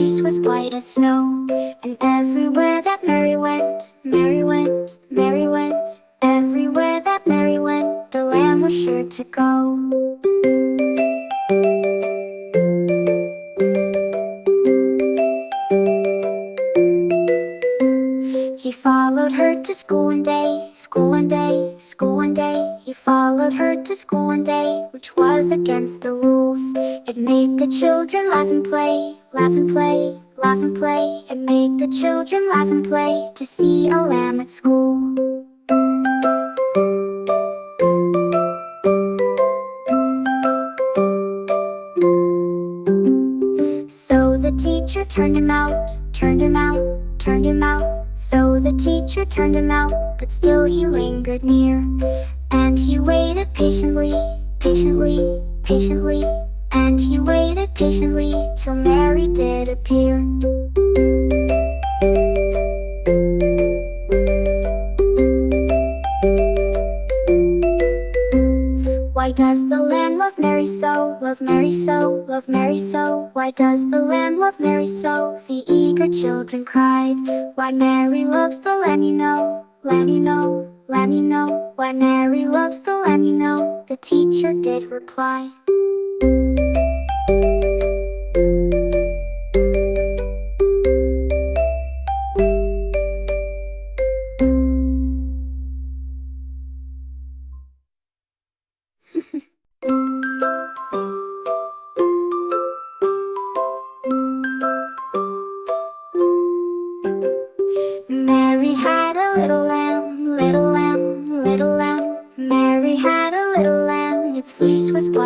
fleece was white as snow. And everywhere that Mary went, Mary went, Mary went, everywhere that Mary went, the lamb was sure to go. He followed her to school one day, school one day, school one day. He followed her to school one day, which was against the rules. It made the children laugh and play, laugh and play, laugh and play. It made the children laugh and play to see a lamb at school. So the teacher turned him out, turned him out, turned him out. So the teacher turned him out, but still he lingered near. And he waited patiently, patiently, patiently. And he waited patiently till Mary did appear. Why does the lamb love Mary so, love Mary so, love Mary so? Why does the lamb love Mary so? The eager children cried. Why Mary loves the lamb, you know, lamb, you know, lamb, you know. Why Mary loves the lamb, you know, the teacher did reply. Mary had a little lamb, little lamb, little lamb. Mary had a little lamb, its fleece was white.